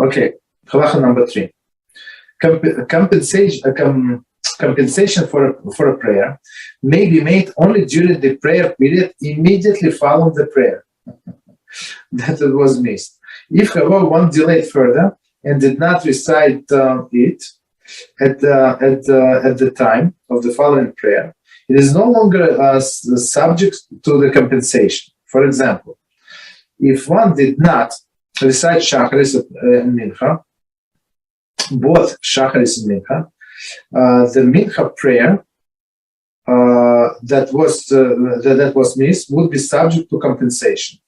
Okay, halacha number 3. Compensation for a prayer may be made only during the prayer period immediately following the prayer. That it was missed. If, however, one delayed further and did not recite it at the time of the following prayer, it is no longer subject to the compensation. For example, if one did not recite Shacharis and Mincha, both Shacharis and Mincha, the Mincha prayer that was missed would be subject to compensation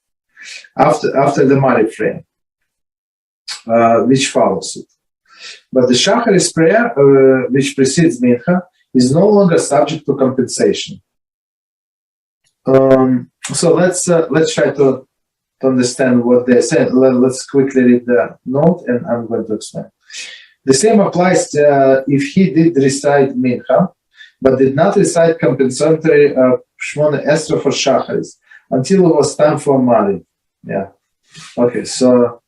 after the Mariv prayer, which follows it. But the Shacharis prayer, which precedes Mincha, is no longer subject to compensation. So let's try to understand what they said. Let's quickly read the note, and I'm going to explain. The same applies if he did recite Mincha, but did not recite compensatory Shemoneh Esrei for Shacharis until it was time for Mariv. Yeah. Okay. So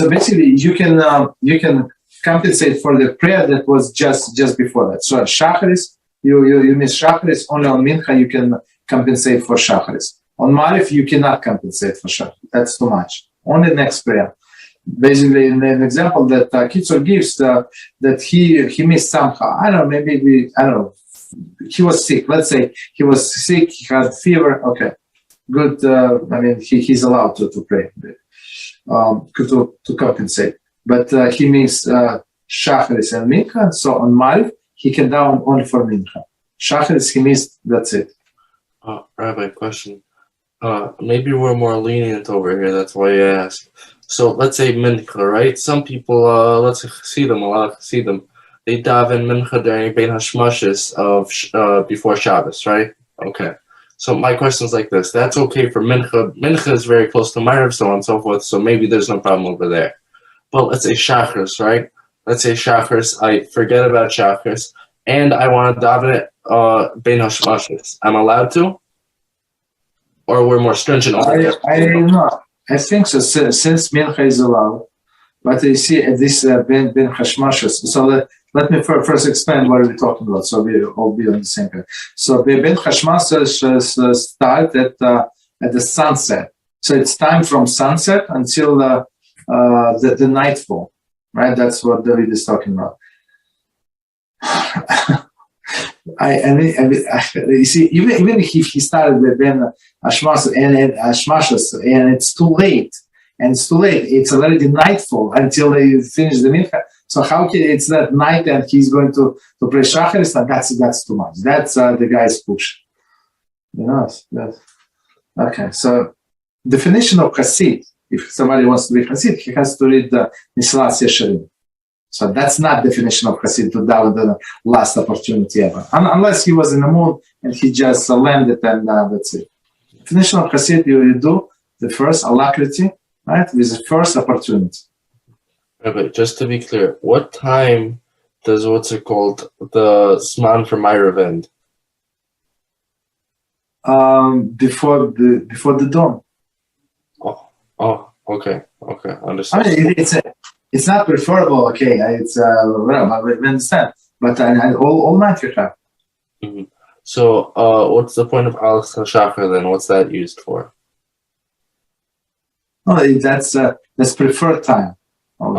basically, you can compensate for the prayer that was just before that. So Shacharis, you miss Shacharis. Only on Mincha you can compensate for Shacharis. On Mariv you cannot compensate for Shacharis. That's too much. Only next prayer. Basically, in an example that Kitzur gives, that he missed somehow. I don't know, he was sick. Let's say he was sick, he had fever. Okay, good. He's allowed to pray, to compensate. But he missed Shacharis and Mincha, so on Mariv, he can down only for Mincha. Shacharis, he missed, that's it. Rabbi, question. Maybe we're more lenient over here, that's why I asked. So let's say Mincha, right? Some people, let's see them, they daven Mincha during Bein Hashmashis of before Shabbos, right? Okay. So my question is like this. That's okay for Mincha. Mincha is very close to Mariv, so on and so forth, so maybe there's no problem over there. But let's say Shacharis, right? Let's say Shacharis, I forget about Shacharis, and I want to daven it Bein Hashmashis. I'm allowed to? Or we're more stringent over there? I don't know. I think so, since Mincha is allowed, but you see this Ben Hashmashas. So let me first explain what we're talking about, so we all be on the same page. So Ben Hashmashas start at the sunset. So it's time from sunset until the nightfall, right? That's what David is talking about. You see, even if he started with Ben Hashmashas and it's too late, it's already nightfall until they finish the Mincha. So how can it's that night and he's going to pray Shacharis? That's too much. That's the guy's push. You know. Okay. So definition of Hasid. If somebody wants to be Hasid, he has to read the Nisilat Yesharim. So that's not definition of Hasid to daven the last opportunity ever, unless he was in the mood and he just landed and that's it. Definition of Hasid, you do the first alacrity, right, with the first opportunity. But just to be clear, what time does the Siman for Mariv end? Before the dawn. Oh, okay, understand. I mean, it's not preferable, okay. It's well, we understand, but all night you have. Mm-hmm. So, what's the point of Alex Shachar then? What's that used for? No, that's preferred time. No,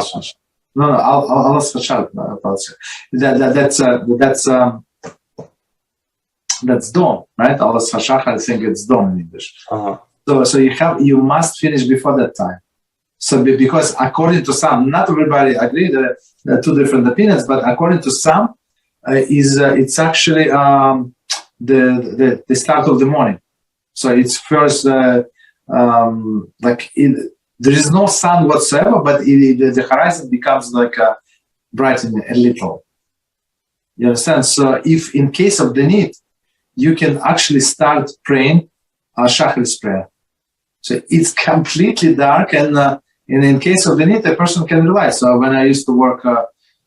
Alex Shachar. That's dawn, right? Alex Shachar, I think it's dawn in English. So you must finish before that time. So because according to some, not everybody agree, there are two different opinions, but according to some, it's actually the start of the morning. So it's first there is no sun whatsoever, but the horizon becomes like brightening a little. You understand? So if in case of the need, you can actually start praying Shacharis prayer. So it's completely dark, and in case of the need, a person can rely. So when I used to work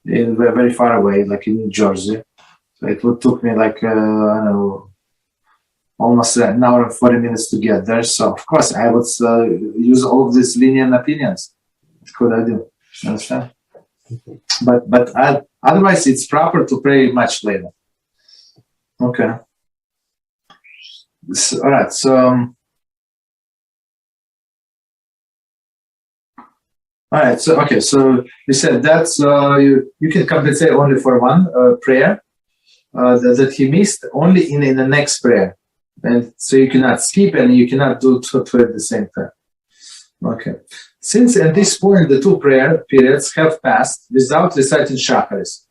very far away, like in New Jersey, so it took me like I don't know, almost an hour and 40 minutes to get there. So of course I would use all of these lenient opinions. could I do? Understand? But otherwise, it's proper to pray much later. Okay. So, all right. So, all right. So, okay. So you said that's you can compensate only for one prayer that he missed, only in the next prayer, and so you cannot skip and you cannot do two at the same time. Okay. Since at this point the two prayer periods have passed without reciting shacharis,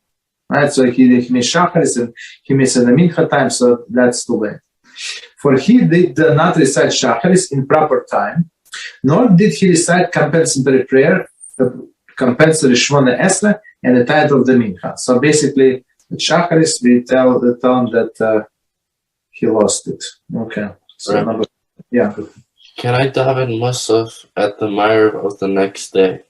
right? So he missed shacharis and he missed the mincha time, so that's too late. For he did not recite shacharis in proper time, nor did he recite compensatory prayer, compensatory Shemoneh Esrei, and the title of the mincha. So basically, the shacharis, we tell him that he lost it. Okay. So right. Yeah. Can I daven mussar at the Ma'ariv of the next day?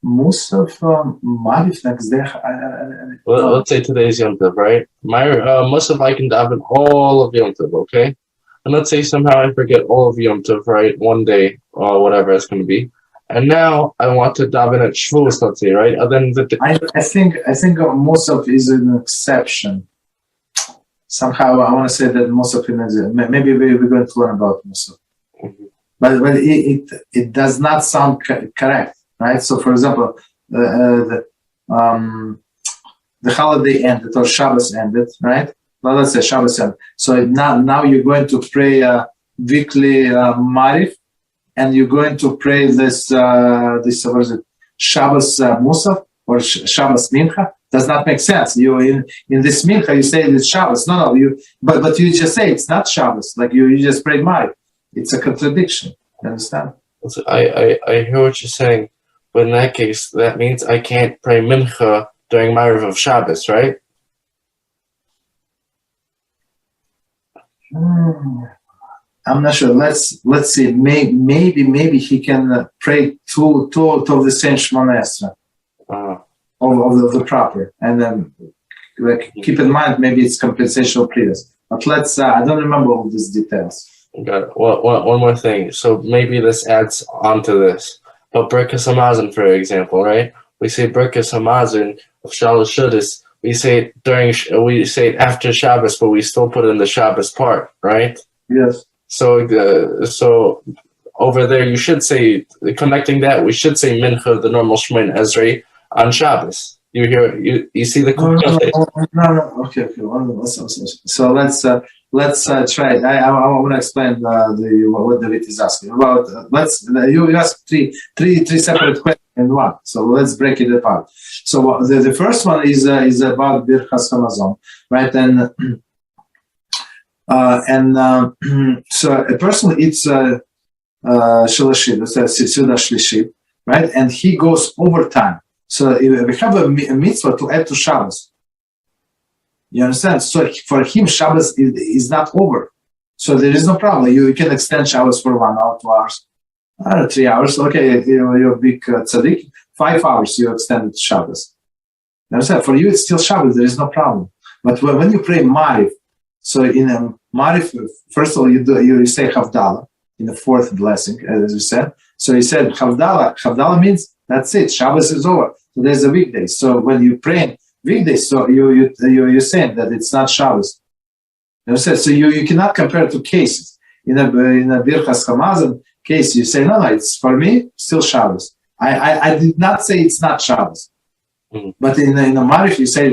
Mussar from Ma'ariv next day. Well, let's say today's Yom Tov, right? Mussar, I can daven all of Yom Tov, okay? And let's say somehow I forget all of Yom Tov, right? One day or whatever it's going to be. And now I want to daven at Shavuos, let's say, right? And then I think Mussar is an exception. Somehow I want to say that Mussar maybe we're going to learn about Mussar, but it does not sound correct, right? So, for example, the holiday ended or Shabbos ended, right? Well, let's say Shabbos ended. So now you're going to pray weekly Ma'ariv, and you're going to pray this what is it, Shabbos Mussar or Shabbos Mincha. Does not make sense. You in this mincha you say it's Shabbos. No, but you just say it's not Shabbos. Like you just pray Ma'ariv. It's a contradiction. You understand? I hear what you're saying, but in that case, that means I can't pray mincha during Ma'ariv of Shabbos, right? I'm not sure. Let's see. Maybe he can pray two of the same Shemoneh Esrei. Of the proper, and then keep in mind maybe it's compensation previous. But I don't remember all these details. Got it. Well, one more thing. So maybe this adds on to this. But Birkas Hamazon, for example, right? We say Birkas Hamazon of Shalosh Shudas. We say it after Shabbos, but we still put in the Shabbos part, right? Yes. So over there, you should say, connecting that, we should say Mincha, the normal Shemoneh Esrei, on Shabbos. You see the no. Okay. So let's try it. I want to explain what David is asking about. You ask three separate questions in one. So let's break it apart. So the first one is about Birchas Hamazon, right? And so a person eats Shalashid, Suda Shlishid, right? And he goes overtime. So we have a mitzvah to add to Shabbos. You understand? So for him, Shabbos is not over. So there is no problem. You can extend Shabbos for 1 hour, 2 hours, 3 hours. Okay, you're a big tzaddik. 5 hours you extended Shabbos. You understand? For you, it's still Shabbos. There is no problem. But when you pray Ma'ariv, so in a Ma'ariv, first of all, you say Havdalah in the fourth blessing, as you said. So you said Havdalah. Havdalah means that's it. Shabbos is over. So there's a weekday. So when you pray weekdays, so you're saying that it's not Shabbos. You know, so you cannot compare two cases. In a Birchas Hamazon case, you say no, it's for me still Shabbos. I did not say it's not Shabbos. Mm-hmm. But in a Ma'ariv, you say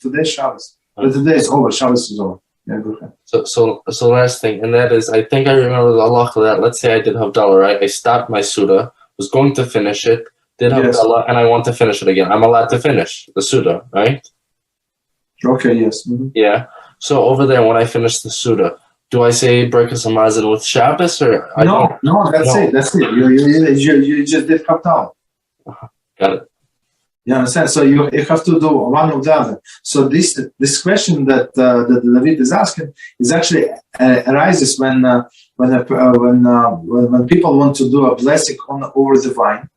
today's Shabbos. But today is over. Shabbos is over. Yeah, go ahead. So last thing, and that is, I think I remember the halacha that, let's say I did Havdalah, right? I stopped my Suda, was going to finish it, did Havdalah, and I want to finish it again. I'm allowed to finish the Suda, right? Okay, yes. Mm-hmm. Yeah. So over there, when I finish the Suda, do I say Birchas Hamazon with Shabbos, or No, that's it. You just did Havdalah. Got it. You understand? So you have to do one or the other. So this question that David is asking is actually arises when people want to do a blessing over the wine,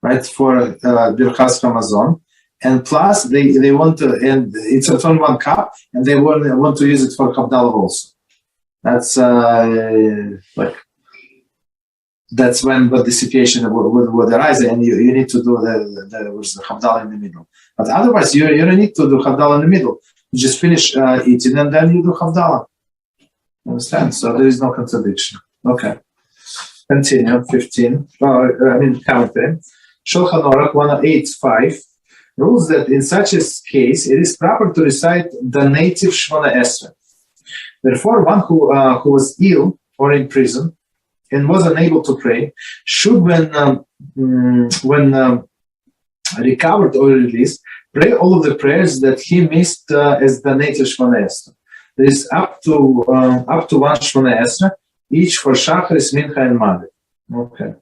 right? For Birchas Hamazon, and plus they want to, and it's only 1 cup, and they want to use it for Havdalah also. That's that's when the situation would arise, and you need to do the Havdalah in the middle. But otherwise, you don't need to do Havdalah in the middle. You just finish eating, and then you do Havdalah. Understand? So there is no contradiction. Okay. Continue. 15. Counting. Shulchan Aruch 108.5 rules that in such a case, it is proper to recite the native Shemoneh Esrei. Therefore, one who was ill or in prison and was unable to pray should, when recovered or released, pray all of the prayers that he missed as the native Shemoneh Esrei. There is up to one Shemoneh Esrei, each for Shacharis, Mincha, and Maghrib. Okay.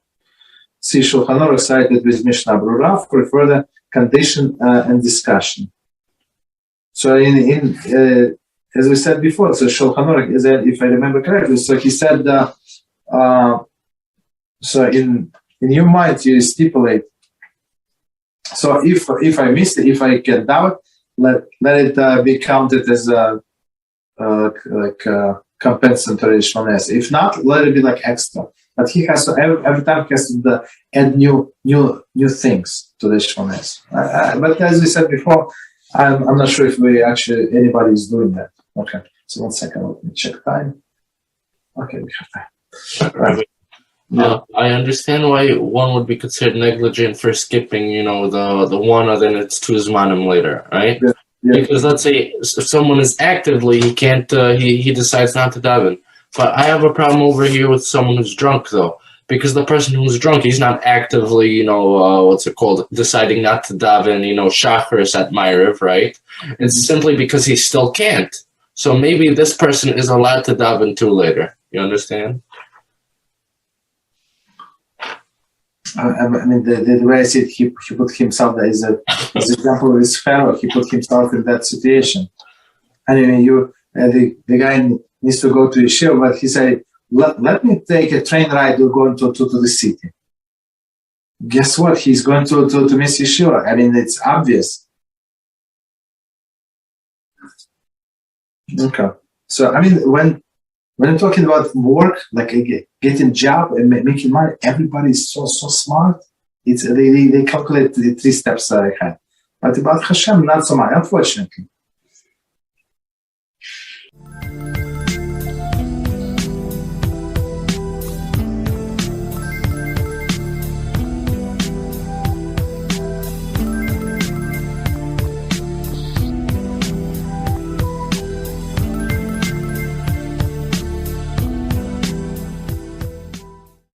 See Shulchan Aruch cited with Mishnah Brura for further condition and discussion. So as we said before, so Shulchan Aruch, if I remember correctly, so he said, so in your mind you stipulate. So if I missed it, if I get doubt, let it be counted as a compensatory Shemoneh. If not, let it be like extra. But he has to every time he has to add new things to the Shemoneh. But as we said before, I'm not sure if anybody is doing that. Okay, so 1 second, let me check time. Okay, we have time. Right. I understand why one would be considered negligent for skipping, the one, and then it's to Zmanim later, right? Yeah. Because let's say if someone is actively, he can't, he decides not to daven. But I have a problem over here with someone who's drunk, though, because the person who's drunk, he's not actively, deciding not to daven, shacharis at Ma'ariv, right? It's simply because he still can't. So maybe this person is allowed to daven too later. You understand? The way I see it, he put himself as an example of his Pharaoh. He put himself in that situation. The guy needs to go to Yeshiva, but he said, let me take a train ride. We're going to the city. Guess what? He's going to miss Yeshiva. It's obvious. Okay. So, when I'm talking about work, like getting job and making money, everybody is so smart. They calculate the 3 steps ahead. But about HaShem, not so much, unfortunately.